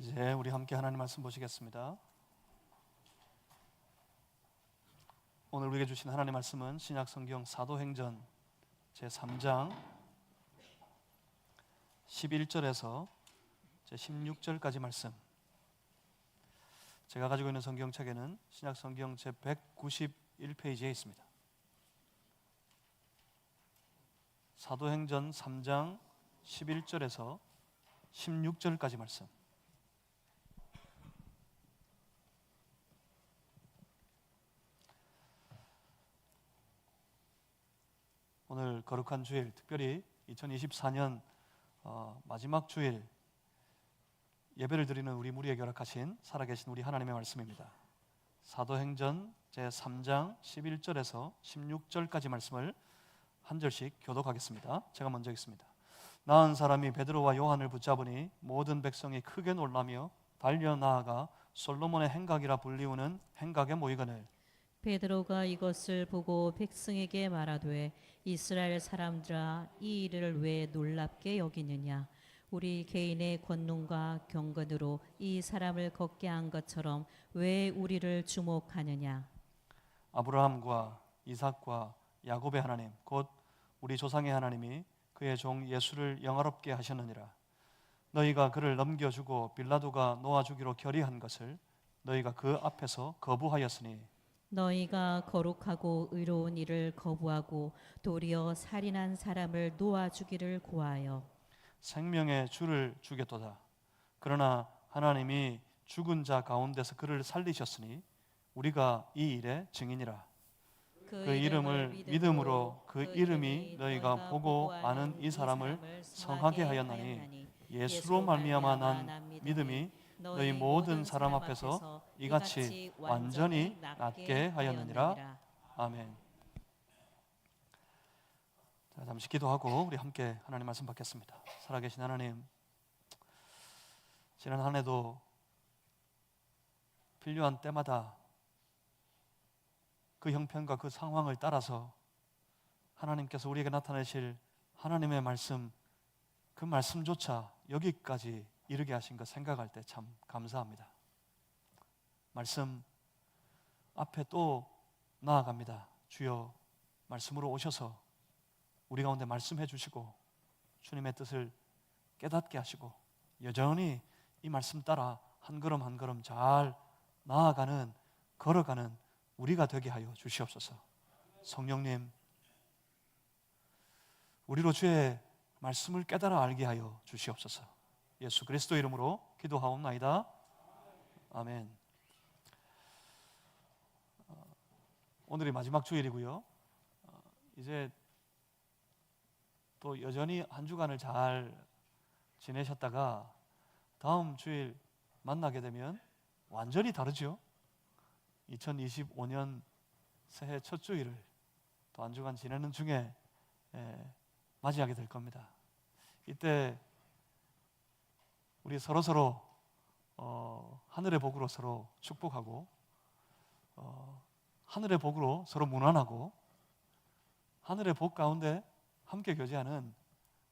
이제 우리 함께 하나님 말씀 보시겠습니다. 오늘 우리에게 주신 하나님 말씀은 신약 성경 사도행전 제3장 11절에서 제16절까지 말씀. 제가 가지고 있는 성경책에는 신약 성경 제191페이지에 있습니다. 사도행전 3장 11절에서 16절까지 말씀. 오늘 거룩한 주일, 특별히 2024년 마지막 주일 예배를 드리는 우리 무리에게 허락하신 살아계신 우리 하나님의 말씀입니다. 사도행전 제3장 11절에서 16절까지 말씀을 한 절씩 교독하겠습니다. 제가 먼저 읽습니다. 나은 사람이 베드로와 요한을 붙잡으니 모든 백성이 크게 놀라며 달려 나아가 솔로몬의 행각이라 불리우는 행각에 모이거늘 베드로가 이것을 보고 백성에게 말하되 이스라엘 사람들아 이 일을 왜 놀랍게 여기느냐 우리 개인의 권능과 경건으로 이 사람을 걷게 한 것처럼 왜 우리를 주목하느냐 아브라함과 이삭과 야곱의 하나님 곧 우리 조상의 하나님이 그의 종 예수를 영화롭게 하셨느니라. 너희가 그를 넘겨주고 빌라도가 놓아주기로 결의한 것을 너희가 그 앞에서 거부하였으니 너희가 거룩하고 의로운 일을 거부하고 도리어 살인한 사람을 놓아주기를 고하여 생명의 주를 주겠도다. 그러나 하나님이 죽은 자 가운데서 그를 살리셨으니 우리가 이 일의 증인이라. 그 이름을 믿음으로 그 이름이 너희가 보고 아는 이 사람을 성하게 하였나니 예수로 말미암아 난 믿음이 너희 모든 사람 앞에서 이같이 완전히 낫게 하였느니라. 아멘. 자, 잠시 기도하고 우리 함께 하나님 말씀 받겠습니다. 살아계신 하나님, 지난 한 해도 필요한 때마다 그 형편과 그 상황을 따라서 하나님께서 우리에게 나타내실 하나님의 말씀, 그 말씀조차 여기까지 이르게 하신 것 생각할 때 참 감사합니다. 말씀 앞에 또 나아갑니다. 주여 말씀으로 오셔서 우리 가운데 말씀해 주시고 주님의 뜻을 깨닫게 하시고 여전히 이 말씀 따라 한 걸음 한 걸음 잘 나아가는, 걸어가는 우리가 되게 하여 주시옵소서. 성령님, 우리로 주의 말씀을 깨달아 알게 하여 주시옵소서. 예수 그리스도 이름으로 기도하옵나이다. 아멘. 오늘이 마지막 주일이고요. 이제 또 여전히 한 주간을 잘 지내셨다가 다음 주일 만나게 되면 완전히 다르죠. 2025년 새해 첫 주일을 또 한 주간 지내는 중에 맞이하게 될 겁니다. 이때 우리 서로 하늘의 복으로 서로 축복하고 하늘의 복으로 서로 문안하고 하늘의 복 가운데 함께 교제하는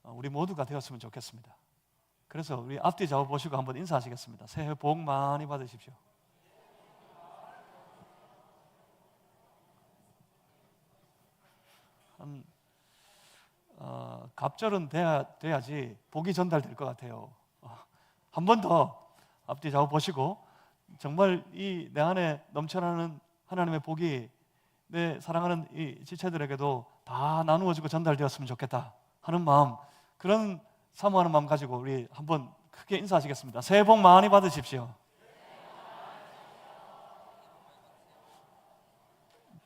우리 모두가 되었으면 좋겠습니다. 그래서 우리 앞뒤 좌우 보시고 한번 인사하시겠습니다. 새해 복 많이 받으십시오. 갑절은 돼야지 복이 전달될 것 같아요. 한 번 더 앞뒤 좌우 보시고 정말 이 내 안에 넘쳐나는 하나님의 복이 내 사랑하는 이 지체들에게도 다 나누어지고 전달되었으면 좋겠다 하는 마음, 그런 사모하는 마음 가지고 우리 한번 크게 인사하시겠습니다. 새해 복 많이 받으십시오.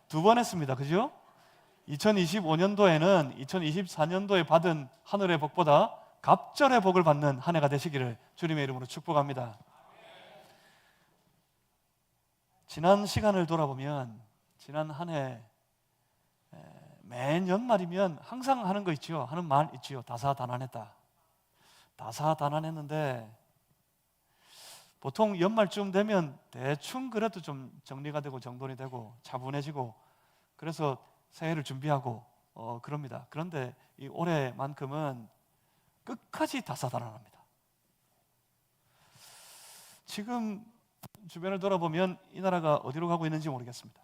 두 번 했습니다. 그죠? 2025년도에는 2024년도에 받은 하늘의 복보다 갑절의 복을 받는 한 해가 되시기를 주님의 이름으로 축복합니다. 지난 시간을 돌아보면 지난 한 해 매년 말이면 항상 하는 거 있지요. 하는 말 있지요. 다사다난했다. 다사다난했는데 보통 연말쯤 되면 대충 그래도 좀 정리가 되고 정돈이 되고 차분해지고 그래서 새해를 준비하고 그럽니다. 그런데 이 올해만큼은 끝까지 다사다난합니다. 지금 주변을 돌아보면 이 나라가 어디로 가고 있는지 모르겠습니다.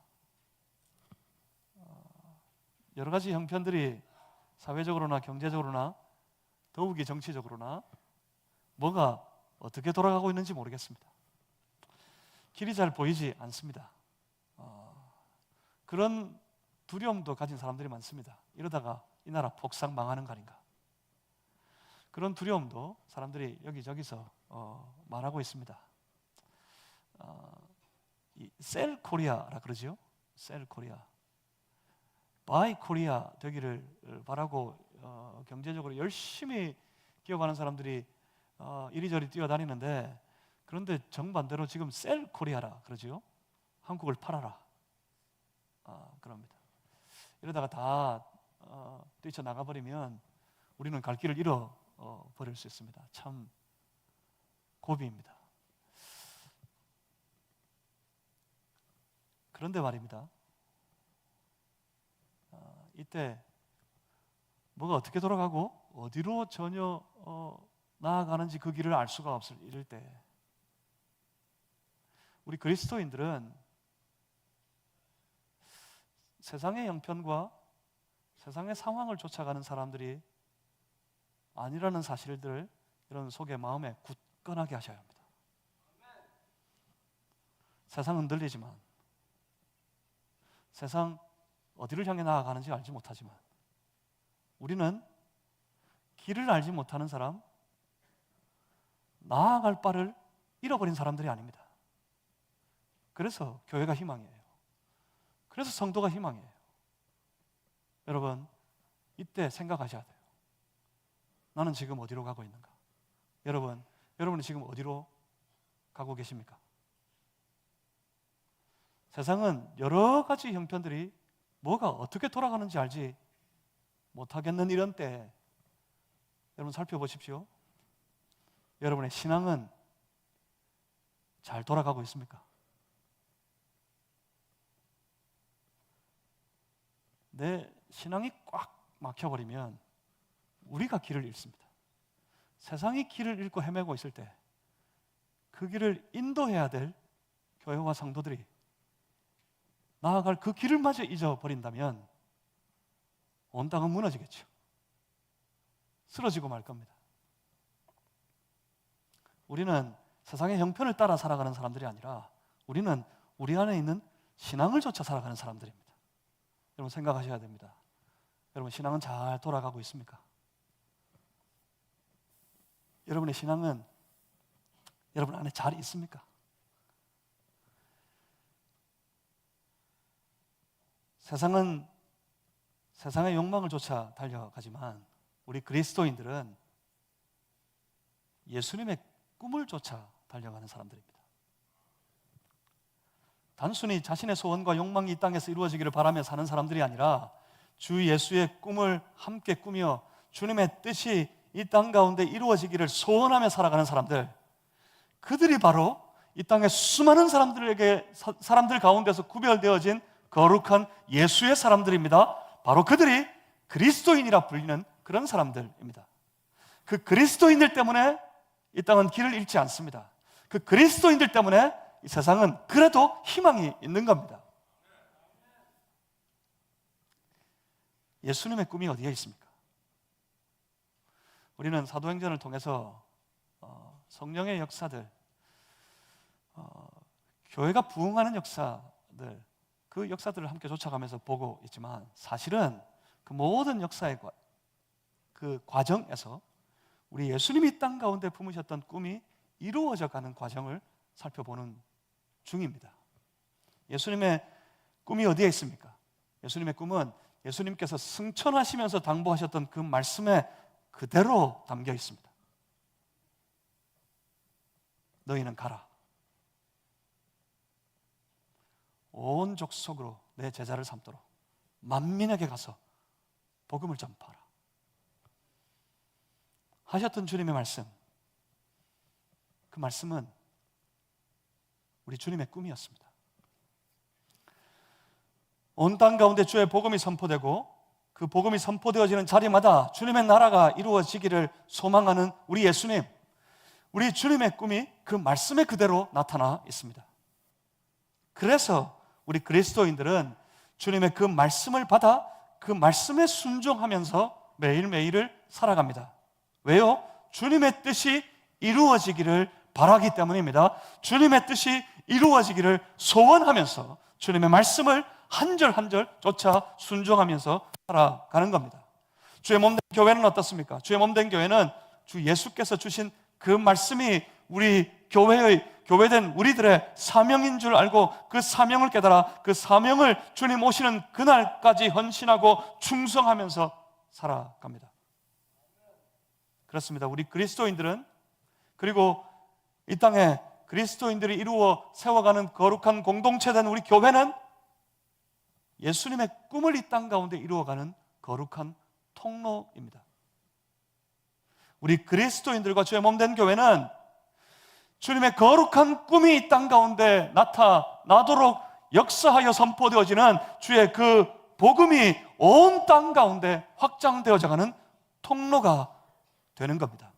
여러 가지 형편들이 사회적으로나 경제적으로나 더욱이 정치적으로나 뭐가 어떻게 돌아가고 있는지 모르겠습니다. 길이 잘 보이지 않습니다. 그런 두려움도 가진 사람들이 많습니다. 이러다가 이 나라 폭삭 망하는 거 아닌가. 그런 두려움도 사람들이 여기저기서 말하고 있습니다. 셀 코리아라 그러죠. 셀 코리아, 바이 코리아 되기를 바라고 경제적으로 열심히 기업하는 사람들이 이리저리 뛰어다니는데, 그런데 정반대로 지금 셀 코리아라 그러죠. 한국을 팔아라. 그럽니다. 이러다가 다 뛰쳐나가 버리면 우리는 갈 길을 잃어 버릴 수 있습니다. 참 고비입니다. 그런데 말입니다. 이때 뭐가 어떻게 돌아가고 어디로 전혀 나아가는지 그 길을 알 수가 없을 이럴 때, 우리 그리스도인들은 세상의 형편과 세상의 상황을 쫓아가는 사람들이 아니라는 사실들을 이런 속에 마음에 굳건하게 하셔야 합니다. 세상은 흔들리지만, 세상 어디를 향해 나아가는지 알지 못하지만, 우리는 길을 알지 못하는 사람, 나아갈 바를 잃어버린 사람들이 아닙니다. 그래서 교회가 희망이에요. 그래서 성도가 희망이에요. 여러분, 이때 생각하셔야 돼요. 나는 지금 어디로 가고 있는가? 여러분은 지금 어디로 가고 계십니까? 세상은 여러 가지 형편들이 뭐가 어떻게 돌아가는지 알지 못하겠는 이런 때, 여러분 살펴보십시오. 여러분의 신앙은 잘 돌아가고 있습니까? 내 신앙이 꽉 막혀버리면 우리가 길을 잃습니다. 세상이 길을 잃고 헤매고 있을 때 그 길을 인도해야 될 교회와 성도들이 나아갈 그 길을 마저 잊어버린다면 온 땅은 무너지겠죠. 쓰러지고 말 겁니다. 우리는 세상의 형편을 따라 살아가는 사람들이 아니라 우리는 우리 안에 있는 신앙을 쫓아 살아가는 사람들입니다. 여러분 생각하셔야 됩니다. 여러분 신앙은 잘 돌아가고 있습니까? 여러분의 신앙은 여러분 안에 잘 있습니까? 세상은 세상의 욕망을 쫓아 달려가지만 우리 그리스도인들은 예수님의 꿈을 쫓아 달려가는 사람들입니다. 단순히 자신의 소원과 욕망이 이 땅에서 이루어지기를 바라며 사는 사람들이 아니라 주 예수의 꿈을 함께 꾸며 주님의 뜻이 이 땅 가운데 이루어지기를 소원하며 살아가는 사람들, 그들이 바로 이 땅의 수많은 사람들 가운데서 구별되어진 거룩한 예수의 사람들입니다. 바로 그들이 그리스도인이라 불리는 그런 사람들입니다. 그 그리스도인들 때문에 이 땅은 길을 잃지 않습니다. 그 그리스도인들 때문에 이 세상은 그래도 희망이 있는 겁니다. 예수님의 꿈이 어디에 있습니까? 우리는 사도행전을 통해서 성령의 역사들, 교회가 부흥하는 역사들, 그 역사들을 함께 쫓아가면서 보고 있지만 사실은 그 모든 역사의 그 과정에서 우리 예수님이 이 땅 가운데 품으셨던 꿈이 이루어져 가는 과정을 살펴보는 중입니다. 예수님의 꿈이 어디에 있습니까? 예수님의 꿈은 예수님께서 승천하시면서 당부하셨던 그 말씀에 그대로 담겨 있습니다. 너희는 가라. 온 족속으로 내 제자를 삼도록 만민에게 가서 복음을 전파하라 하셨던 주님의 말씀, 그 말씀은 우리 주님의 꿈이었습니다. 온 땅 가운데 주의 복음이 선포되고 그 복음이 선포되어지는 자리마다 주님의 나라가 이루어지기를 소망하는 우리 예수님, 우리 주님의 꿈이 그 말씀에 그대로 나타나 있습니다. 그래서 우리 그리스도인들은 주님의 그 말씀을 받아 그 말씀에 순종하면서 매일매일을 살아갑니다. 왜요? 주님의 뜻이 이루어지기를 바라기 때문입니다. 주님의 뜻이 이루어지기를 소원하면서 주님의 말씀을 한 절 한 절 쫓아 순종하면서 살아가는 겁니다. 주의 몸된 교회는 어떻습니까? 주의 몸된 교회는 주 예수께서 주신 그 말씀이 우리 교회된 우리들의 사명인 줄 알고 그 사명을 깨달아 그 사명을 주님 오시는 그날까지 헌신하고 충성하면서 살아갑니다. 그렇습니다. 우리 그리스도인들은, 그리고 이 땅에 그리스도인들이 이루어 세워가는 거룩한 공동체된 우리 교회는 예수님의 꿈을 이 땅 가운데 이루어가는 거룩한 통로입니다. 우리 그리스도인들과 주의 몸된 교회는 주님의 거룩한 꿈이 이 땅 가운데 나타나도록 역사하여 선포되어지는 주의 그 복음이 온 땅 가운데 확장되어져 가는 통로가 되는 겁니다.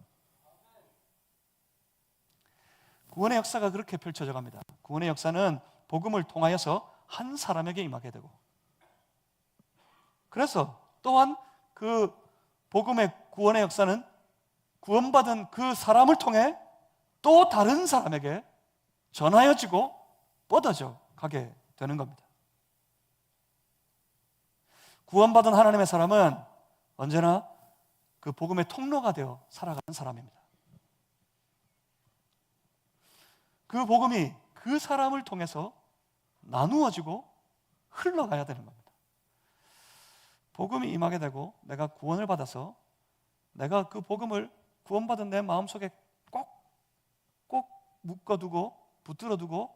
구원의 역사가 그렇게 펼쳐져 갑니다. 구원의 역사는 복음을 통하여서 한 사람에게 임하게 되고, 그래서 또한 그 복음의 구원의 역사는 구원받은 그 사람을 통해 또 다른 사람에게 전하여지고 뻗어져 가게 되는 겁니다. 구원받은 하나님의 사람은 언제나 그 복음의 통로가 되어 살아가는 사람입니다. 그 복음이 그 사람을 통해서 나누어지고 흘러가야 되는 겁니다. 복음이 임하게 되고 내가 구원을 받아서 내가 그 복음을 구원받은 내 마음속에 꼭 묶어두고 붙들어두고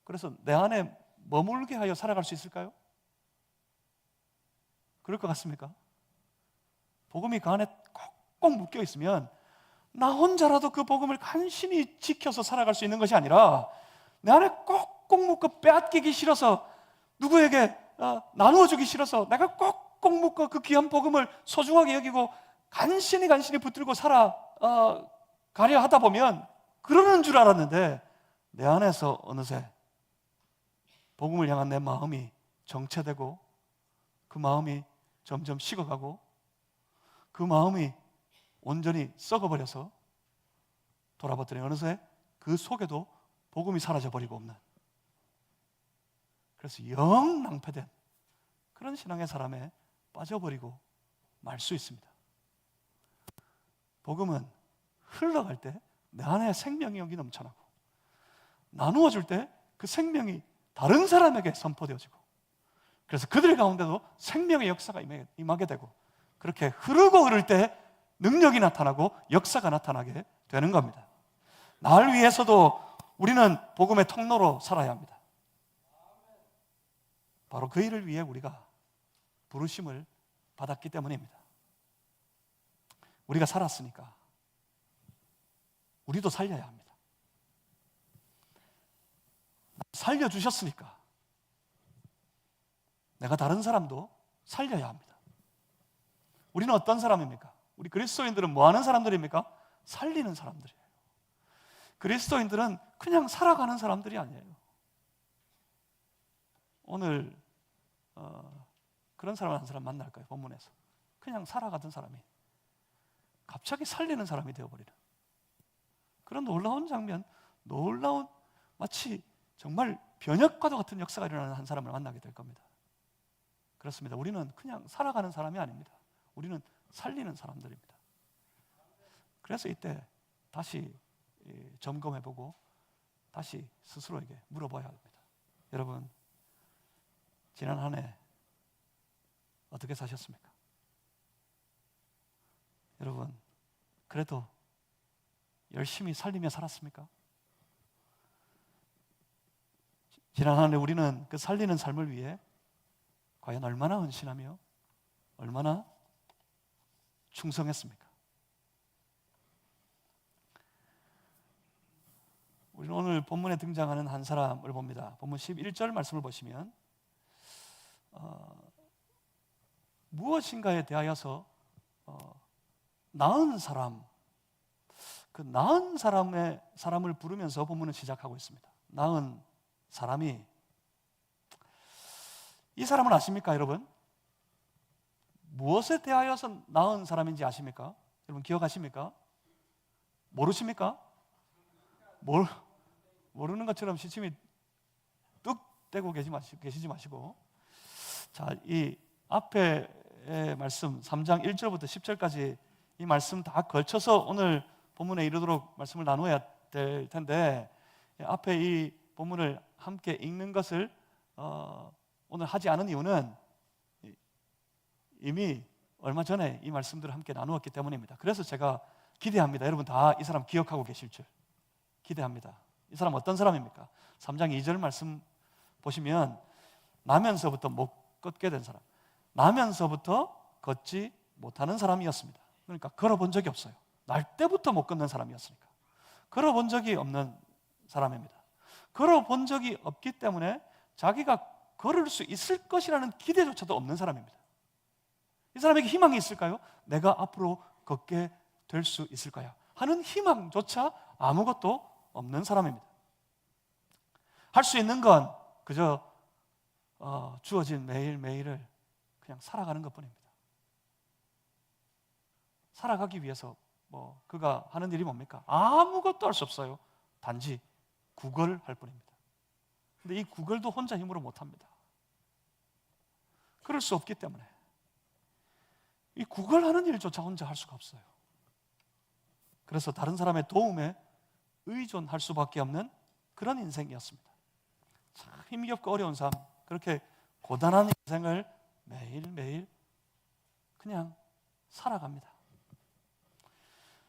그래서 내 안에 머물게 하여 살아갈 수 있을까요? 그럴 것 같습니까? 복음이 그 안에 꼭 묶여 있으면 나 혼자라도 그 복음을 간신히 지켜서 살아갈 수 있는 것이 아니라 내 안에 꼭 묶어 빼앗기기 싫어서 누구에게 나누어 주기 싫어서 내가 꼭 묶어 그 귀한 복음을 소중하게 여기고 간신히 붙들고 살아가려 하다 보면 그러는 줄 알았는데 내 안에서 어느새 복음을 향한 내 마음이 정체되고 그 마음이 점점 식어가고 그 마음이 온전히 썩어버려서 돌아봤더니 어느새 그 속에도 복음이 사라져버리고 없는, 그래서 영 낭패된 그런 신앙의 사람에 빠져버리고 말 수 있습니다. 복음은 흘러갈 때 내 안에 생명이 여기 넘쳐나고 나누어 줄 때 그 생명이 다른 사람에게 선포되어지고 그래서 그들 가운데도 생명의 역사가 임하게 되고 그렇게 흐를 때 능력이 나타나고 역사가 나타나게 되는 겁니다. 날 위해서도 우리는 복음의 통로로 살아야 합니다. 바로 그 일을 위해 우리가 부르심을 받았기 때문입니다. 우리가 살았으니까 우리도 살려야 합니다. 살려주셨으니까 내가 다른 사람도 살려야 합니다. 우리는 어떤 사람입니까? 우리 그리스도인들은 뭐 하는 사람들입니까? 살리는 사람들이에요. 그리스도인들은 그냥 살아가는 사람들이 아니에요. 오늘 그런 사람 한 사람 만날까요? 본문에서 그냥 살아가던 사람이 갑자기 살리는 사람이 되어버리는 그런 놀라운 장면, 놀라운 마치 정말 변혁과도 같은 역사가 일어나는 한 사람을 만나게 될 겁니다. 그렇습니다. 우리는 그냥 살아가는 사람이 아닙니다. 우리는 살리는 사람들입니다. 그래서 이때 다시 점검해보고 다시 스스로에게 물어봐야 합니다. 여러분, 지난 한 해 어떻게 사셨습니까? 여러분, 그래도 열심히 살리며 살았습니까? 지난 한 해 우리는 그 살리는 삶을 위해 과연 얼마나 헌신하며 얼마나 충성했습니까? 우리는 오늘 본문에 등장하는 한 사람을 봅니다. 본문 11절 말씀을 보시면 무엇인가에 대하여서 나은 사람, 그 나은 사람을 부르면서 본문을 시작하고 있습니다. 나은 사람이, 이 사람을 아십니까, 여러분? 무엇에 대하여서 나은 사람인지 아십니까? 여러분 기억하십니까? 모르십니까? 모르는 것처럼 시침이 뚝 떼고 계시지 마시고, 자, 이 앞에 말씀 3장 1절부터 10절까지 이 말씀 다 걸쳐서 오늘 본문에 이르도록 말씀을 나누어야 될 텐데, 앞에 이 본문을 함께 읽는 것을 오늘 하지 않은 이유는 이미 얼마 전에 이 말씀들을 함께 나누었기 때문입니다. 그래서 제가 기대합니다. 여러분 다 이 사람 기억하고 계실 줄 기대합니다. 이 사람 어떤 사람입니까? 3장 2절 말씀 보시면 나면서부터 못 걷게 된 사람, 나면서부터 걷지 못하는 사람이었습니다. 그러니까 걸어본 적이 없어요. 날 때부터 못 걷는 사람이었으니까 걸어본 적이 없는 사람입니다. 걸어본 적이 없기 때문에 자기가 걸을 수 있을 것이라는 기대조차도 없는 사람입니다. 이 사람에게 희망이 있을까요? 내가 앞으로 걷게 될 수 있을까요? 하는 희망조차 아무것도 없는 사람입니다. 할 수 있는 건 그저 주어진 매일매일을 그냥 살아가는 것뿐입니다. 살아가기 위해서 그가 하는 일이 뭡니까? 아무것도 할 수 없어요. 단지 구걸할 뿐입니다. 근데 이 구걸도 혼자 힘으로 못합니다. 그럴 수 없기 때문에 이 구걸하는 일조차 혼자 할 수가 없어요. 그래서 다른 사람의 도움에 의존할 수밖에 없는 그런 인생이었습니다. 참 힘겹고 어려운 삶, 그렇게 고단한 인생을 매일매일 그냥 살아갑니다.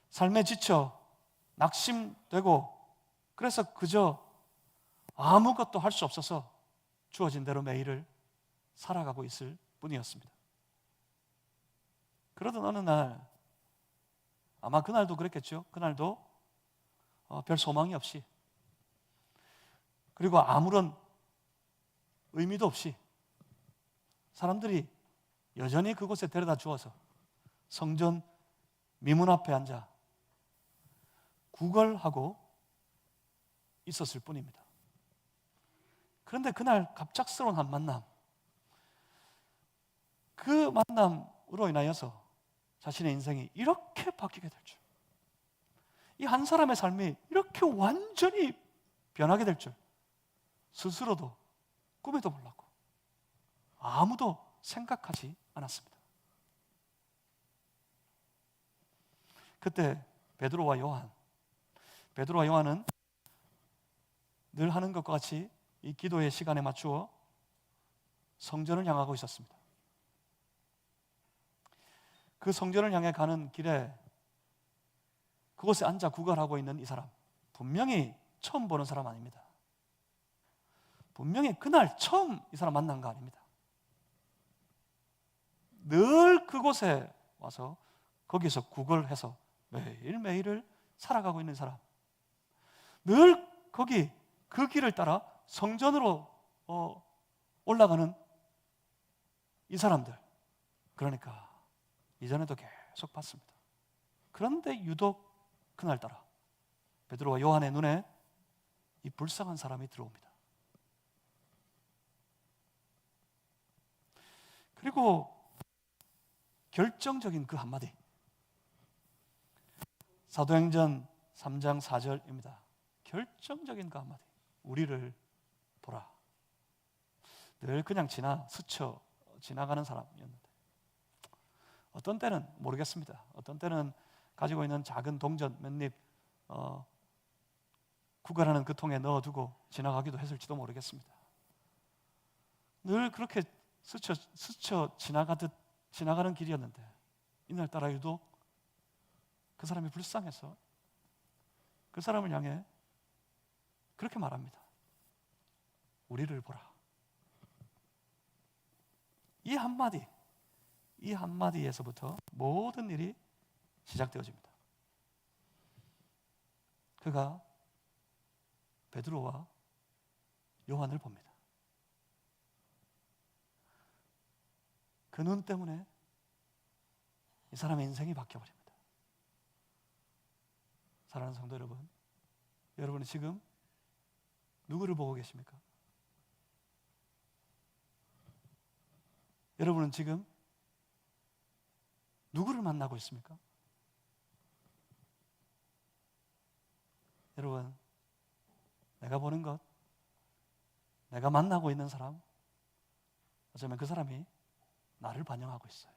삶에 지쳐 낙심되고, 그래서 그저 아무것도 할 수 없어서 주어진 대로 매일을 살아가고 있을 뿐이었습니다. 그러던 어느 날, 아마 그날도 그랬겠죠. 그날도 별 소망이 없이, 그리고 아무런 의미도 없이 사람들이 여전히 그곳에 데려다 주어서 성전 미문 앞에 앉아 구걸하고 있었을 뿐입니다. 그런데 그날 갑작스러운 한 만남, 그 만남으로 인하여서 자신의 인생이 이렇게 바뀌게 될 줄, 이 한 사람의 삶이 이렇게 완전히 변하게 될 줄 스스로도 꿈에도 몰랐고 아무도 생각하지 않았습니다. 그때 베드로와 요한은 늘 하는 것과 같이 이 기도의 시간에 맞추어 성전을 향하고 있었습니다. 그 성전을 향해 가는 길에 그곳에 앉아 구걸하고 있는 이 사람, 분명히 처음 보는 사람 아닙니다. 분명히 그날 처음 이 사람 만난 거 아닙니다. 늘 그곳에 와서 거기서 구걸해서 매일매일을 살아가고 있는 사람, 늘 거기 그 길을 따라 성전으로 올라가는 이 사람들, 그러니까 이전에도 계속 봤습니다. 그런데 유독 그날따라 베드로와 요한의 눈에 이 불쌍한 사람이 들어옵니다. 그리고 결정적인 그 한마디, 사도행전 3장 4절입니다. 결정적인 그 한마디, 우리를 보라. 늘 그냥 스쳐 지나가는 사람이었는데, 어떤 때는 모르겠습니다. 어떤 때는 가지고 있는 작은 동전 몇 입 구걸하는 그 통에 넣어두고 지나가기도 했을지도 모르겠습니다. 늘 그렇게 스쳐 지나가듯 지나가는 길이었는데, 이날따라 유독 그 사람이 불쌍해서 그 사람을 향해 그렇게 말합니다. 우리를 보라. 이 한마디에서부터 모든 일이 시작되어집니다. 그가 베드로와 요한을 봅니다. 그 눈 때문에 이 사람의 인생이 바뀌어버립니다. 사랑하는 성도 여러분, 여러분은 지금 누구를 보고 계십니까? 여러분은 지금 누구를 만나고 있습니까? 여러분, 내가 보는 것, 내가 만나고 있는 사람, 어쩌면 그 사람이 나를 반영하고 있어요.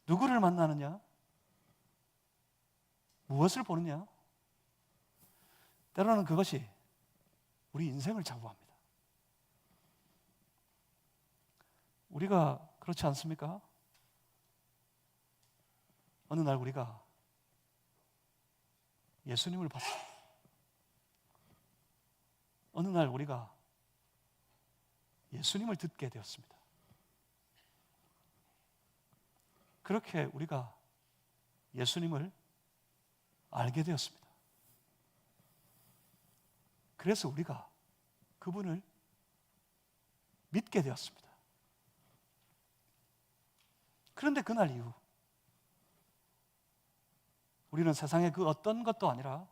누구를 만나느냐? 무엇을 보느냐? 때로는 그것이 우리 인생을 좌우합니다. 우리가 그렇지 않습니까? 어느 날 우리가 예수님을 봤어요. 어느 날 우리가 예수님을 듣게 되었습니다. 그렇게 우리가 예수님을 알게 되었습니다. 그래서 우리가 그분을 믿게 되었습니다. 그런데 그날 이후 우리는 세상의 그 어떤 것도 아니라,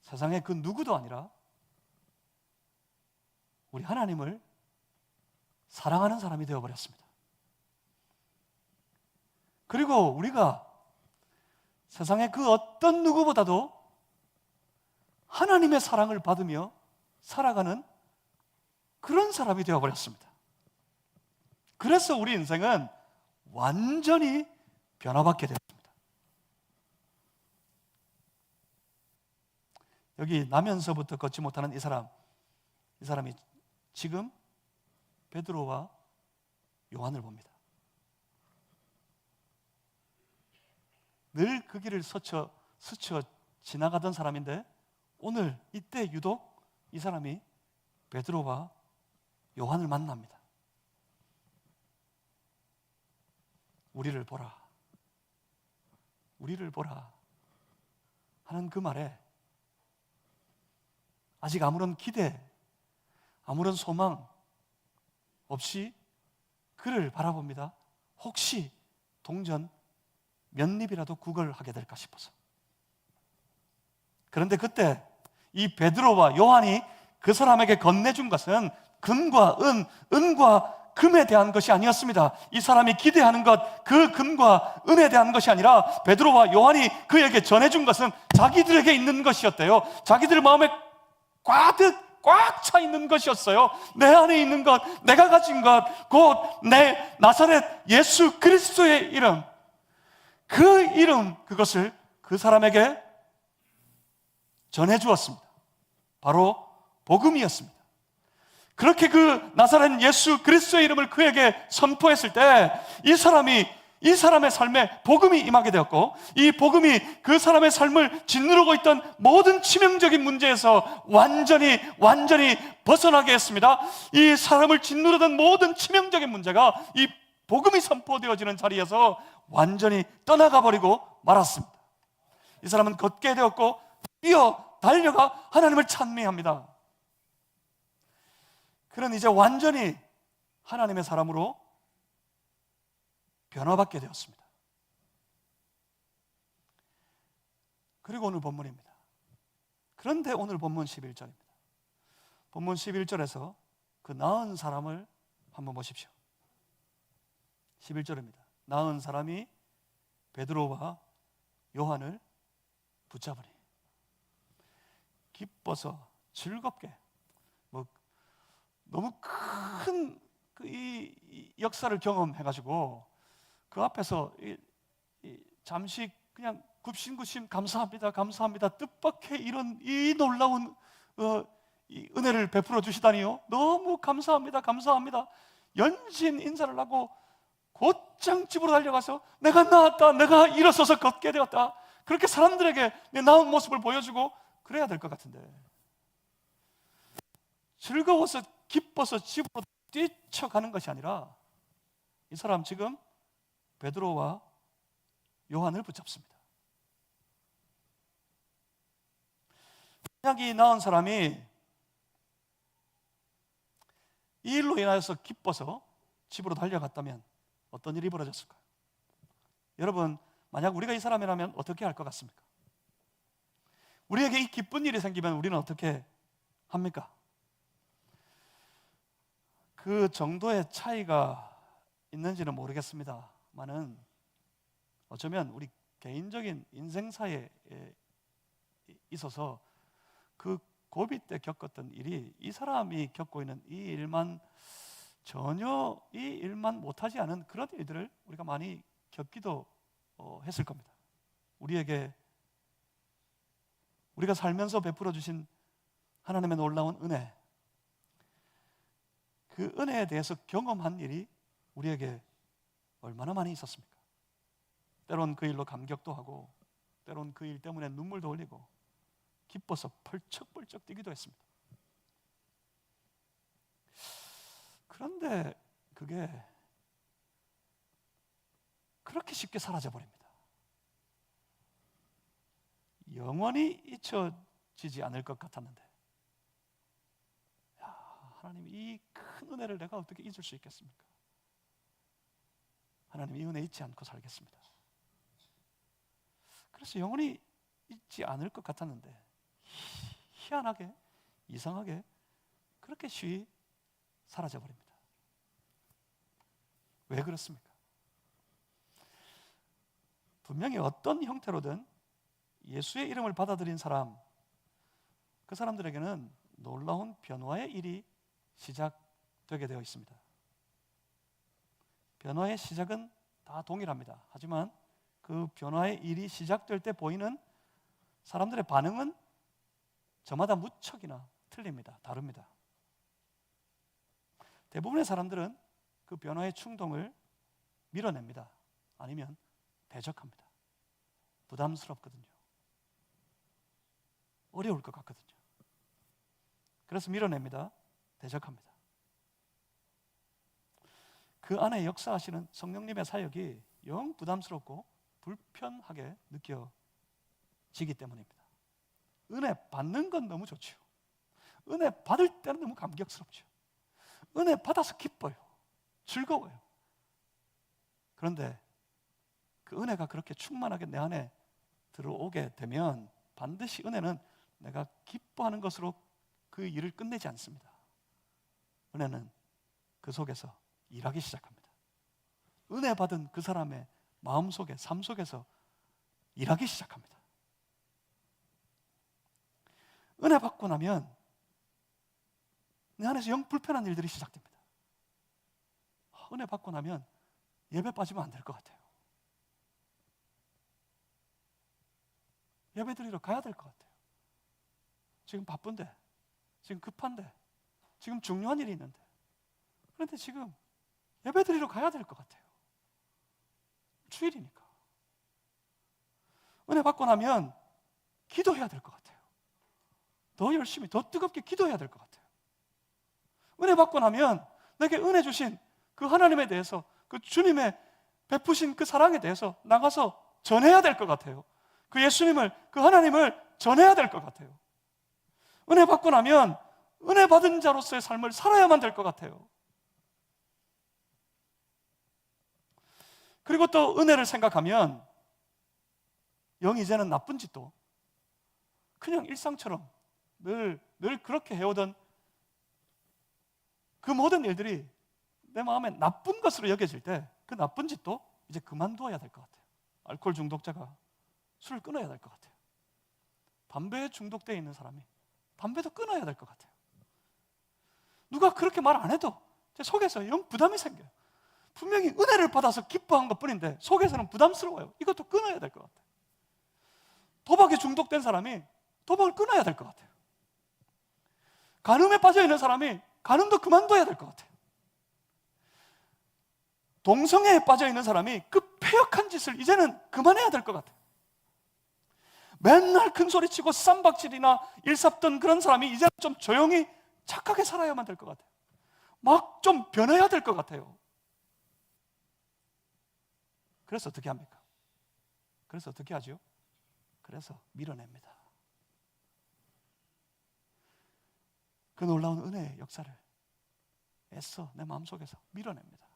세상의 그 누구도 아니라 우리 하나님을 사랑하는 사람이 되어버렸습니다. 그리고 우리가 세상의 그 어떤 누구보다도 하나님의 사랑을 받으며 살아가는 그런 사람이 되어버렸습니다. 그래서 우리 인생은 완전히 변화받게 되었습니다. 여기 나면서부터 걷지 못하는 이 사람이 지금 베드로와 요한을 봅니다. 늘 그 길을 스쳐 지나가던 사람인데 오늘 이때 유독 이 사람이 베드로와 요한을 만납니다. 우리를 보라, 우리를 보라 하는 그 말에 아직 아무런 기대, 아무런 소망 없이 그를 바라봅니다. 혹시 동전 몇 입이라도 구걸하게 될까 싶어서. 그런데 그때 이 베드로와 요한이 그 사람에게 건네준 것은 금과 은과 금에 대한 것이 아니었습니다. 이 사람이 기대하는 것, 그 금과 은에 대한 것이 아니라 베드로와 요한이 그에게 전해준 것은 자기들에게 있는 것이었대요. 자기들 마음에 가득 꽉 차 있는 것이었어요. 내 안에 있는 것, 내가 가진 것, 곧 내 나사렛 예수 그리스도의 이름, 그 이름, 그것을 그 사람에게 전해주었습니다. 바로 복음이었습니다. 그렇게 그 나사렛 예수 그리스도의 이름을 그에게 선포했을 때 이 사람의 삶에 복음이 임하게 되었고, 이 복음이 그 사람의 삶을 짓누르고 있던 모든 치명적인 문제에서 완전히 벗어나게 했습니다. 이 사람을 짓누르던 모든 치명적인 문제가 이 복음이 선포되어지는 자리에서 완전히 떠나가 버리고 말았습니다. 이 사람은 걷게 되었고 뛰어 달려가 하나님을 찬미합니다. 그는 이제 완전히 하나님의 사람으로 변화받게 되었습니다. 그리고 오늘 본문입니다. 그런데 오늘 본문 11절입니다. 본문 11절에서 그 나은 사람을 한번 보십시오. 11절입니다. 나은 사람이 베드로와 요한을 붙잡으니 기뻐서 즐겁게, 너무 큰 이 역사를 경험해가지고 그 앞에서 잠시 그냥 굽신굽신 감사합니다, 감사합니다, 뜻밖의 이런 이 놀라운 이 은혜를 베풀어 주시다니요, 너무 감사합니다, 감사합니다, 연신 인사를 하고 곧장 집으로 달려가서 내가 나았다, 내가 일어서서 걷게 되었다, 그렇게 사람들에게 내 나은 모습을 보여주고 그래야 될 것 같은데, 즐거워서 기뻐서 집으로 뛰쳐가는 것이 아니라 이 사람 지금 베드로와 요한을 붙잡습니다. 만약 이 나은 사람이 이 일로 인하여서 기뻐서 집으로 달려갔다면 어떤 일이 벌어졌을까요? 여러분, 만약 우리가 이 사람이라면 어떻게 할 것 같습니까? 우리에게 이 기쁜 일이 생기면 우리는 어떻게 합니까? 그 정도의 차이가 있는지는 모르겠습니다만은 어쩌면 우리 개인적인 인생사에 있어서 그 고비 때 겪었던 일이 이 사람이 겪고 있는 이 일만 전혀 이 일만 못하지 않은 그런 일들을 우리가 많이 겪기도 했을 겁니다. 우리가 살면서 베풀어 주신 하나님의 놀라운 은혜, 그 은혜에 대해서 경험한 일이 우리에게 얼마나 많이 있었습니까? 때론 그 일로 감격도 하고, 때론 그 일 때문에 눈물도 흘리고, 기뻐서 펄쩍펄쩍 뛰기도 했습니다. 그런데 그게 그렇게 쉽게 사라져버립니다. 영원히 잊혀지지 않을 것 같았는데, 하나님 이 큰 은혜를 내가 어떻게 잊을 수 있겠습니까? 하나님 이 은혜 잊지 않고 살겠습니다. 그래서 영원히 잊지 않을 것 같았는데 희한하게, 이상하게 그렇게 쉬이 사라져 버립니다. 왜 그렇습니까? 분명히 어떤 형태로든 예수의 이름을 받아들인 사람, 그 사람들에게는 놀라운 변화의 일이 시작되게 되어 있습니다. 변화의 시작은 다 동일합니다. 하지만 그 변화의 일이 시작될 때 보이는 사람들의 반응은 저마다 무척이나 틀립니다. 다릅니다. 대부분의 사람들은 그 변화의 충동을 밀어냅니다. 아니면 대적합니다. 부담스럽거든요. 어려울 것 같거든요. 그래서 밀어냅니다. 대적합니다. 그 안에 역사하시는 성령님의 사역이 영 부담스럽고 불편하게 느껴지기 때문입니다. 은혜 받는 건 너무 좋죠. 은혜 받을 때는 너무 감격스럽죠. 은혜 받아서 기뻐요. 즐거워요. 그런데 그 은혜가 그렇게 충만하게 내 안에 들어오게 되면 반드시 은혜는 내가 기뻐하는 것으로 그 일을 끝내지 않습니다. 은혜는 그 속에서 일하기 시작합니다. 은혜 받은 그 사람의 마음속에, 삶 속에서 일하기 시작합니다. 은혜 받고 나면 내 안에서 영 불편한 일들이 시작됩니다. 은혜 받고 나면 예배 빠지면 안 될 것 같아요. 예배 드리러 가야 될 것 같아요. 지금 바쁜데, 지금 급한데, 지금 중요한 일이 있는데, 그런데 지금 예배 드리러 가야 될 것 같아요. 주일이니까. 은혜 받고 나면 기도해야 될 것 같아요. 더 열심히, 더 뜨겁게 기도해야 될 것 같아요. 은혜 받고 나면 내게 은혜 주신 그 하나님에 대해서, 그 주님의 베푸신 그 사랑에 대해서 나가서 전해야 될 것 같아요. 그 예수님을, 그 하나님을 전해야 될 것 같아요. 은혜 받고 나면 은혜 받은 자로서의 삶을 살아야만 될 것 같아요. 그리고 또 은혜를 생각하면 영 이제는 나쁜 짓도 그냥 일상처럼 늘 그렇게 해오던 그 모든 일들이 내 마음에 나쁜 것으로 여겨질 때 그 나쁜 짓도 이제 그만두어야 될 것 같아요. 알코올 중독자가 술을 끊어야 될 것 같아요. 담배에 중독되어 있는 사람이 담배도 끊어야 될 것 같아요. 누가 그렇게 말 안 해도 제 속에서 영 부담이 생겨요. 분명히 은혜를 받아서 기뻐한 것뿐인데 속에서는 부담스러워요. 이것도 끊어야 될 것 같아요. 도박에 중독된 사람이 도박을 끊어야 될 것 같아요. 간음에 빠져있는 사람이 간음도 그만둬야 될 것 같아요. 동성애에 빠져있는 사람이 그 패역한 짓을 이제는 그만해야 될 것 같아요. 맨날 큰 소리치고 쌈박질이나 일삽던 그런 사람이 이제는 좀 조용히 착하게 살아야만 될 것 같아요. 막 좀 변해야 될 것 같아요. 그래서 어떻게 합니까? 그래서 어떻게 하죠? 그래서 밀어냅니다. 그 놀라운 은혜의 역사를 애써 내 마음속에서 밀어냅니다.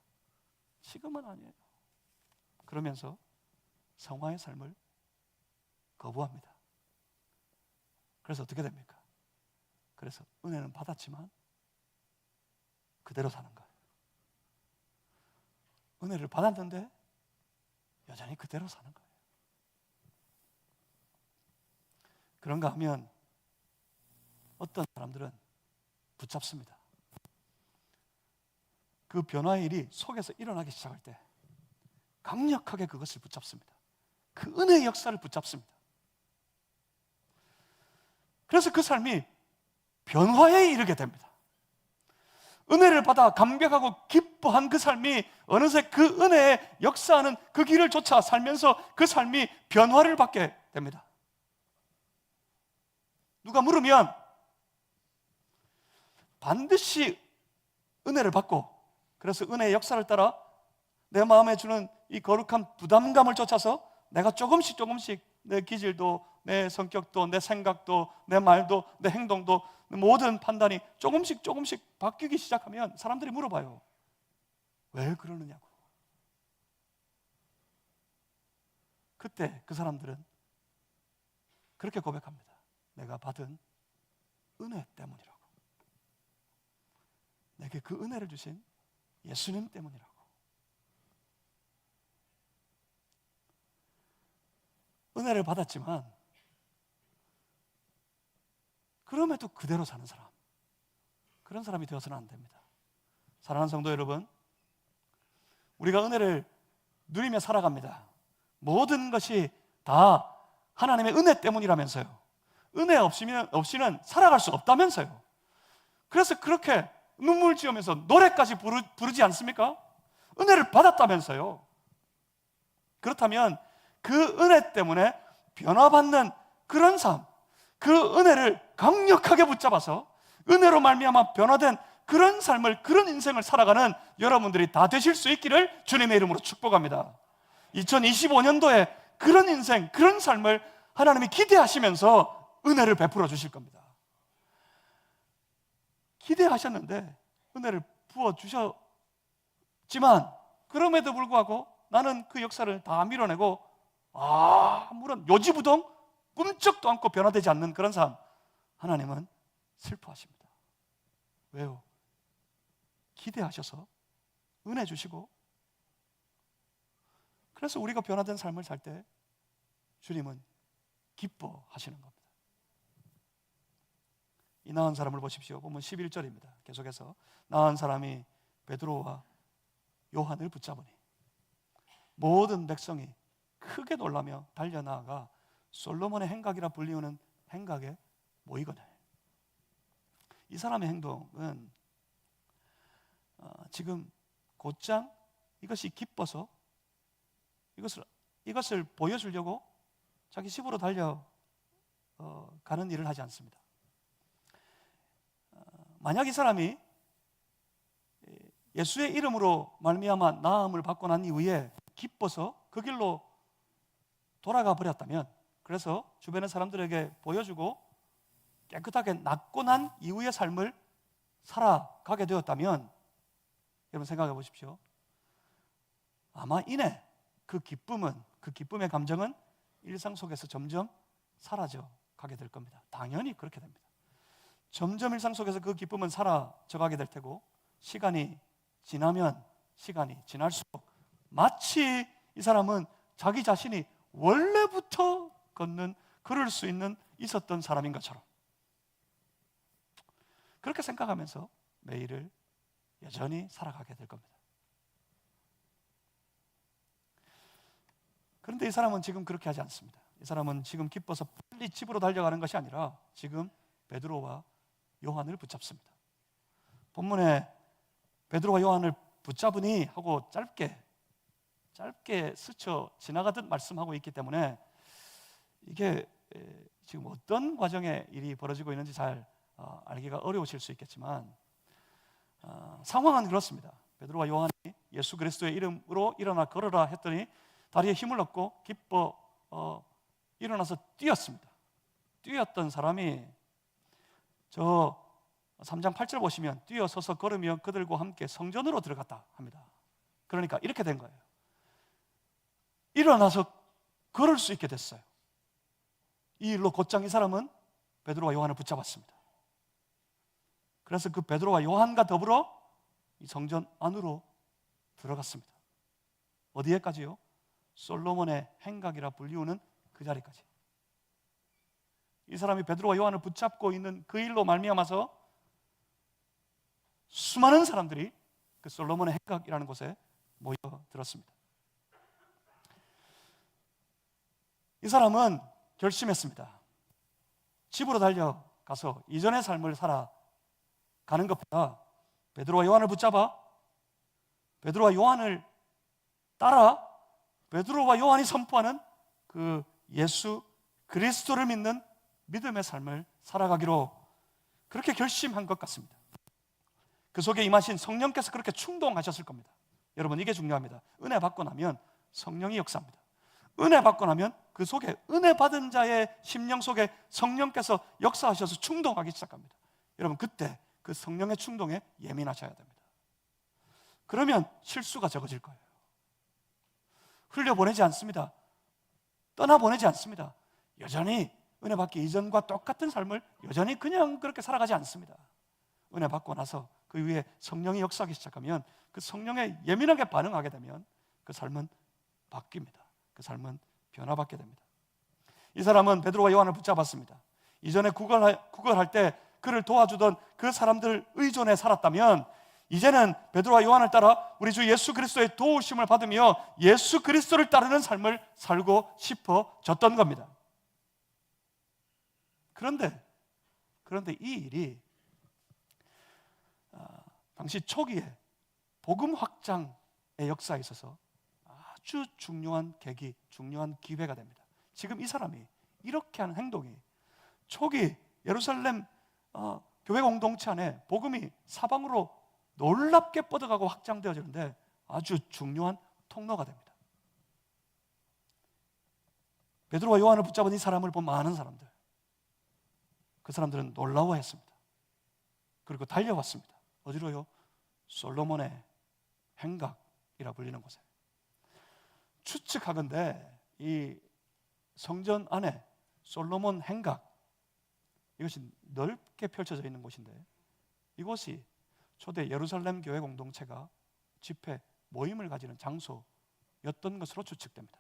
지금은 아니에요. 그러면서 성화의 삶을 거부합니다. 그래서 어떻게 됩니까? 그래서 은혜는 받았지만 그대로 사는 거예요. 은혜를 받았는데 여전히 그대로 사는 거예요. 그런가 하면 어떤 사람들은 붙잡습니다. 그 변화의 일이 속에서 일어나기 시작할 때 강력하게 그것을 붙잡습니다. 그 은혜의 역사를 붙잡습니다. 그래서 그 삶이 변화에 이르게 됩니다. 은혜를 받아 감격하고 기뻐한 그 삶이 어느새 그 은혜의 역사하는 그 길을 쫓아 살면서 그 삶이 변화를 받게 됩니다. 누가 물으면 반드시 은혜를 받고, 그래서 은혜의 역사를 따라 내 마음에 주는 이 거룩한 부담감을 쫓아서 내가 조금씩 내 기질도, 내 성격도, 내 생각도, 내 말도, 내 행동도, 모든 판단이 조금씩 바뀌기 시작하면 사람들이 물어봐요. 왜 그러느냐고. 그때 그 사람들은 그렇게 고백합니다. 내가 받은 은혜 때문이라고. 내게 그 은혜를 주신 예수님 때문이라고. 은혜를 받았지만 그럼에도 그대로 사는 사람, 그런 사람이 되어서는 안 됩니다. 사랑하는 성도 여러분, 우리가 은혜를 누리며 살아갑니다. 모든 것이 다 하나님의 은혜 때문이라면서요. 은혜 없이는 살아갈 수 없다면서요. 그래서 그렇게 눈물 지으면서 노래까지 부르지 않습니까? 은혜를 받았다면서요. 그렇다면 그 은혜 때문에 변화받는 그런 삶, 그 은혜를 강력하게 붙잡아서 은혜로 말미암아 변화된 그런 삶을, 그런 인생을 살아가는 여러분들이 다 되실 수 있기를 주님의 이름으로 축복합니다. 2025년도에 그런 인생, 그런 삶을 하나님이 기대하시면서 은혜를 베풀어 주실 겁니다. 기대하셨는데 은혜를 부어주셨지만 그럼에도 불구하고 나는 그 역사를 다 밀어내고 아무런 요지부동 꿈쩍도 않고 변화되지 않는 그런 삶, 하나님은 슬퍼하십니다. 왜요? 기대하셔서 은혜 주시고, 그래서 우리가 변화된 삶을 살 때 주님은 기뻐하시는 겁니다. 이 나은 사람을 보십시오. 보면 11절입니다. 계속해서 나은 사람이 베드로와 요한을 붙잡으니 모든 백성이 크게 놀라며 달려나아가 솔로몬의 행각이라 불리우는 행각에 모이거늘. 이 사람의 행동은 지금 곧장 이것이 기뻐서 이것을 보여주려고 자기 집으로 달려가는 일을 하지 않습니다. 만약 이 사람이 예수의 이름으로 말미암아 나음을 받고 난 이후에 기뻐서 그 길로 돌아가 버렸다면, 그래서 주변의 사람들에게 보여주고 깨끗하게 낫고 난 이후의 삶을 살아가게 되었다면, 여러분 생각해 보십시오. 아마 이내 그 기쁨의 감정은 일상 속에서 점점 사라져 가게 될 겁니다. 당연히 그렇게 됩니다. 점점 일상 속에서 그 기쁨은 사라져 가게 될 테고, 시간이 지날수록 마치 이 사람은 자기 자신이 원래부터 걸을 수 있었던 사람인 것처럼 그렇게 생각하면서 매일을 여전히 살아가게 될 겁니다. 그런데 이 사람은 지금 그렇게 하지 않습니다. 이 사람은 지금 기뻐서 빨리 집으로 달려가는 것이 아니라 지금 베드로와 요한을 붙잡습니다. 본문에 베드로와 요한을 붙잡으니 하고 짧게 스쳐 지나가듯 말씀하고 있기 때문에 이게 지금 어떤 과정의 일이 벌어지고 있는지 잘 알기가 어려우실 수 있겠지만 상황은 그렇습니다. 베드로와 요한이 예수 그리스도의 이름으로 일어나 걸어라 했더니 다리에 힘을 얻고 기뻐 일어나서 뛰었습니다. 뛰었던 사람이 저 3장 8절 보시면 뛰어서서 걸으며 그들과 함께 성전으로 들어갔다 합니다. 그러니까 이렇게 된 거예요. 일어나서 걸을 수 있게 됐어요. 이 일로 곧장 이 사람은 베드로와 요한을 붙잡았습니다. 그래서 그 베드로와 요한과 더불어 이 성전 안으로 들어갔습니다. 어디에까지요? 솔로몬의 행각이라 불리우는 그 자리까지. 이 사람이 베드로와 요한을 붙잡고 있는 그 일로 말미암아서 수많은 사람들이 그 솔로몬의 행각이라는 곳에 모여들었습니다. 이 사람은 결심했습니다. 집으로 달려가서 이전의 삶을 살아가는 것보다 베드로와 요한을 붙잡아 베드로와 요한을 따라 베드로와 요한이 선포하는 그 예수 그리스도를 믿는 믿음의 삶을 살아가기로 그렇게 결심한 것 같습니다. 그 속에 임하신 성령께서 그렇게 충동하셨을 겁니다. 여러분, 이게 중요합니다. 은혜 받고 나면 성령이 역사합니다. 은혜 받고 나면 그 속에 은혜 받은 자의 심령 속에 성령께서 역사하셔서 충동하기 시작합니다. 여러분, 그때 그 성령의 충동에 예민하셔야 됩니다. 그러면 실수가 적어질 거예요. 흘려보내지 않습니다. 떠나보내지 않습니다. 여전히 은혜 받기 이전과 똑같은 삶을 여전히 그냥 그렇게 살아가지 않습니다. 은혜 받고 나서 그 위에 성령이 역사하기 시작하면 그 성령에 예민하게 반응하게 되면 그 삶은 바뀝니다. 그 삶은 변화받게 됩니다. 이 사람은 베드로와 요한을 붙잡았습니다. 이전에 구걸할 때 그를 도와주던 그 사람들 의존에 살았다면 이제는 베드로와 요한을 따라 우리 주 예수 그리스도의 도우심을 받으며 예수 그리스도를 따르는 삶을 살고 싶어졌던 겁니다. 그런데 이 일이 당시 초기에 복음 확장의 역사에 있어서 아주 중요한 계기, 중요한 기회가 됩니다. 지금 이 사람이 이렇게 하는 행동이 초기 예루살렘 교회 공동체 안에 복음이 사방으로 놀랍게 뻗어가고 확장되어지는데 아주 중요한 통로가 됩니다. 베드로와 요한을 붙잡은 이 사람을 본 많은 사람들, 그 사람들은 놀라워했습니다. 그리고 달려왔습니다. 어디로요? 솔로몬의 행각이라 불리는 곳에. 추측하건대 이 성전 안에 솔로몬 행각, 이것이 넓게 펼쳐져 있는 곳인데 이곳이 초대 예루살렘 교회 공동체가 집회 모임을 가지는 장소였던 것으로 추측됩니다.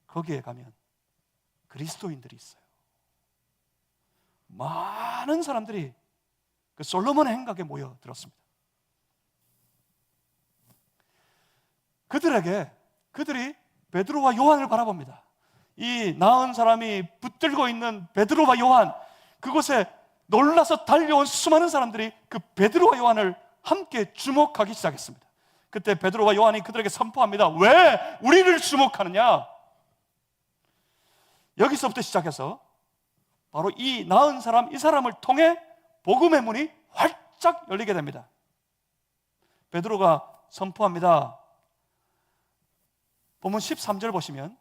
거기에 가면 그리스도인들이 있어요. 많은 사람들이 그 솔로몬의 행각에 모여들었습니다. 그들이 베드로와 요한을 바라봅니다. 이 나은 사람이 붙들고 있는 베드로와 요한, 그곳에 놀라서 달려온 수많은 사람들이 그 베드로와 요한을 함께 주목하기 시작했습니다. 그때 베드로와 요한이 그들에게 선포합니다. 왜 우리를 주목하느냐? 여기서부터 시작해서 바로 이 나은 사람, 이 사람을 통해 복음의 문이 활짝 열리게 됩니다. 베드로가 선포합니다. 본문 13절 보시면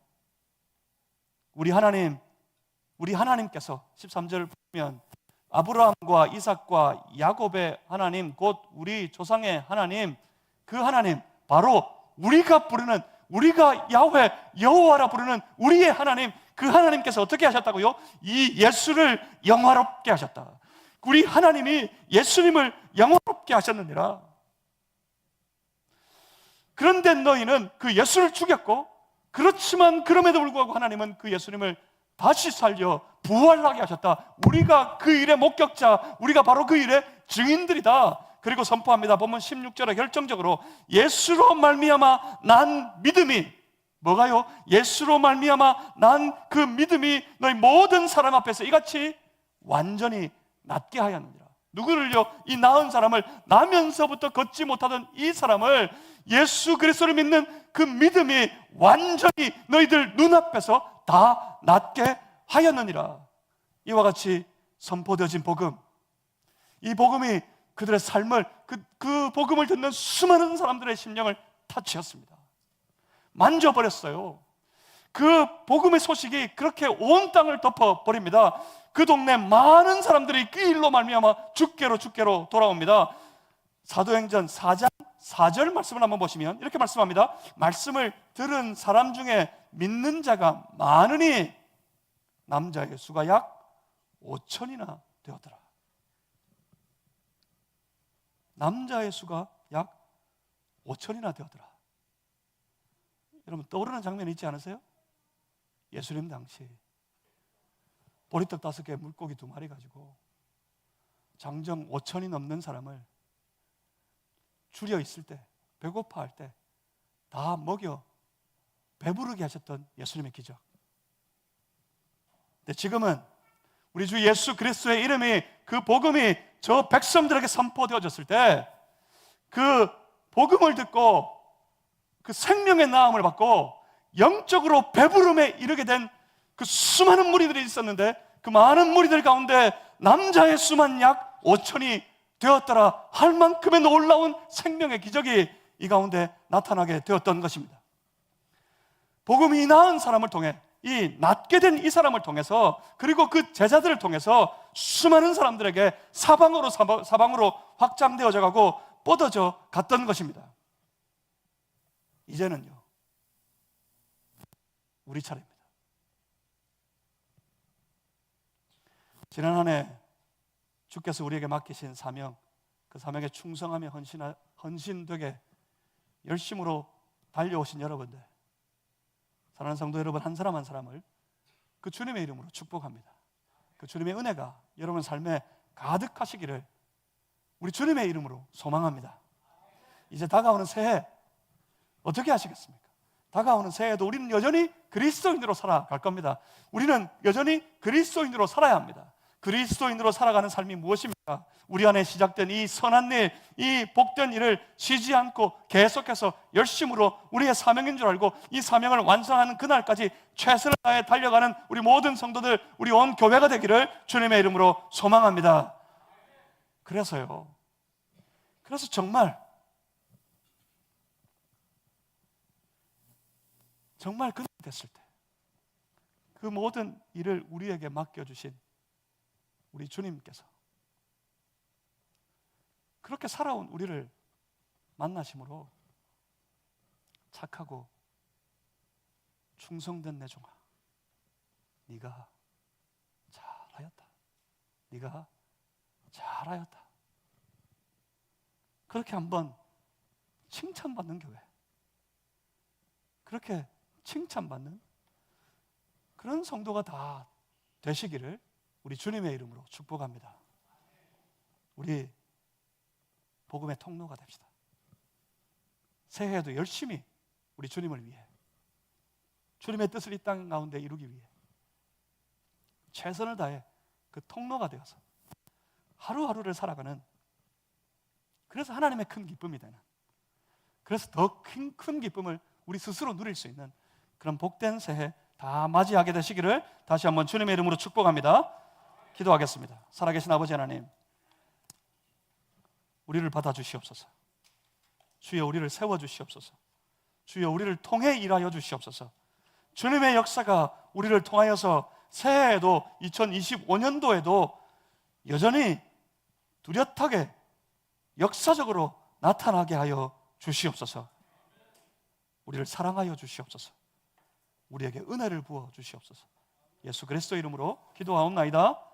우리 하나님께서 13절 보면 아브라함과 이삭과 야곱의 하나님, 곧 우리 조상의 하나님, 그 하나님, 바로 우리가 야훼 여호와라 부르는 우리의 하나님, 그 하나님께서 어떻게 하셨다고요? 이 예수를 영화롭게 하셨다. 우리 하나님이 예수님을 영화롭게 하셨느니라. 그런데 너희는 그 예수를 죽였고, 그렇지만 그럼에도 불구하고 하나님은 그 예수님을 다시 살려 부활하게 하셨다. 우리가 그 일의 목격자, 우리가 바로 그 일의 증인들이다. 그리고 선포합니다. 본문 16절에 결정적으로 예수로 말미암아 난 믿음이, 뭐가요? 예수로 말미암아 난 그 믿음이 너희 모든 사람 앞에서 이같이 완전히 낫게 하였느니라. 누구를요? 이 나은 사람을, 나면서부터 걷지 못하던 이 사람을 예수 그리스도를 믿는 그 믿음이 완전히 너희들 눈앞에서 다 낫게 하였느니라. 이와 같이 선포되어진 복음, 이 복음이 그들의 삶을, 그 복음을 듣는 수많은 사람들의 심령을 타치었습니다. 만져버렸어요. 그 복음의 소식이 그렇게 온 땅을 덮어버립니다. 그 동네 많은 사람들이 그 일로 말미암아 주께로 돌아옵니다. 사도행전 4장 4절 말씀을 한번 보시면 이렇게 말씀합니다. 말씀을 들은 사람 중에 믿는 자가 많으니 남자의 수가 약 5천이나 되었더라. 남자의 수가 약 5천이나 되었더라. 여러분 떠오르는 장면이 있지 않으세요? 예수님 당시 보리떡 5개, 물고기 2마리 가지고 장정 5천이 넘는 사람을 줄여 있을 때, 배고파할 때 다 먹여 배부르게 하셨던 예수님의 기적. 근데 지금은 우리 주 예수 그리스도의 이름이, 그 복음이 저 백성들에게 선포되어졌을 때 그 복음을 듣고 그 생명의 나음을 받고 영적으로 배부름에 이르게 된 그 수많은 무리들이 있었는데, 그 많은 무리들 가운데 남자의 수만 약 5천이 되었더라 할 만큼의 놀라운 생명의 기적이 이 가운데 나타나게 되었던 것입니다. 복음이 나은 사람을 통해, 이 낫게 된 이 사람을 통해서, 그리고 그 제자들을 통해서 수많은 사람들에게 사방으로 확장되어져 가고 뻗어져 갔던 것입니다. 이제는요, 우리 차례입니다. 지난 한 해 주께서 우리에게 맡기신 사명, 그 사명에 충성하며 헌신되게 열심으로 달려오신 여러분들, 사랑하는 성도 여러분, 한 사람 한 사람을 그 주님의 이름으로 축복합니다. 그 주님의 은혜가 여러분 삶에 가득하시기를 우리 주님의 이름으로 소망합니다. 이제 다가오는 새해 어떻게 하시겠습니까? 다가오는 새해에도 우리는 여전히 그리스도인으로 살아갈 겁니다. 우리는 여전히 그리스도인으로 살아야 합니다. 그리스도인으로 살아가는 삶이 무엇입니까? 우리 안에 시작된 이 선한 일, 이 복된 일을 쉬지 않고 계속해서 열심으로 우리의 사명인 줄 알고 이 사명을 완성하는 그날까지 최선을 다해 달려가는 우리 모든 성도들, 우리 온 교회가 되기를 주님의 이름으로 소망합니다. 그래서 정말 그날 됐을 때 그 모든 일을 우리에게 맡겨주신 우리 주님께서 그렇게 살아온 우리를 만나심으로 착하고 충성된 내 종아, 네가 잘하였다. 네가 잘하였다. 그렇게 한번 칭찬받는 교회, 그렇게 칭찬받는 그런 성도가 다 되시기를 우리 주님의 이름으로 축복합니다. 우리 복음의 통로가 됩시다. 새해에도 열심히 우리 주님을 위해, 주님의 뜻을 이 땅 가운데 이루기 위해 최선을 다해 그 통로가 되어서 하루하루를 살아가는, 그래서 하나님의 큰 기쁨이 되는, 그래서 더 큰 기쁨을 우리 스스로 누릴 수 있는 그런 복된 새해 다 맞이하게 되시기를 다시 한번 주님의 이름으로 축복합니다. 기도하겠습니다. 살아계신 아버지 하나님, 우리를 받아주시옵소서. 주여 우리를 세워주시옵소서. 주여 우리를 통해 일하여 주시옵소서. 주님의 역사가 우리를 통하여서 새해에도 2025년도에도 여전히 뚜렷하게 역사적으로 나타나게 하여 주시옵소서. 우리를 사랑하여 주시옵소서. 우리에게 은혜를 부어 주시옵소서. 예수 그리스도 이름으로 기도하옵나이다.